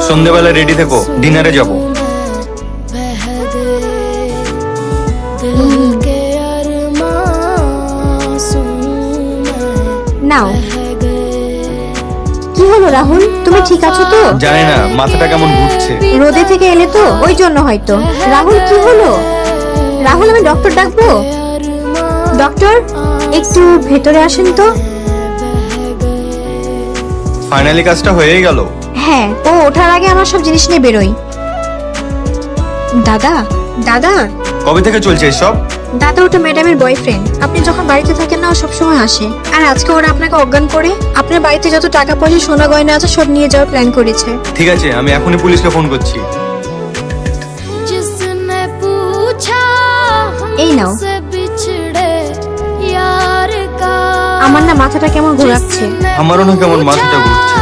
সন্ধ্যেবেলা রেডি থেকো, ডিনারে যাব। নাও। কি হলো রাহুল, তুমি ঠিক আছো তো? জানি না, মাথাটা কেমন ঘুরছে। রোদে থেকে এলে তো, ওই জন্য হয়তো। রাহুল কি হলো? রাহুল, আমি ডক্টর ডাকবো? ডক্টর, একটু ভেতরে আসেন তো। ফাইনালি কাজটা হয়েই গেল। হ্যাঁ, ও ওঠার আগে আমার সব জিনিস নিয়ে বেরোই। দাদা, দাদা। কবে থেকে চলছে এসব? দাদা, ওটা ম্যাডামের বয়ফ্রেন্ড। আপনি যখন বাড়িতে থাকেন না, ও সবসময় আসে। আর আজকে ওরা আপনাকে অজ্ঞান করে আপনার বাড়িতে যত টাকা পয়সা সোনা গয়না আছে সব নিয়ে যাওয়ার প্ল্যান করেছে। ঠিক আছে, আমি এখনই পুলিশকে ফোন করছি। এই নাও। আমার না মাথাটা কেমন ঘোরাচ্ছে। আমারও না কেমন মাথাটা ঘুরছে।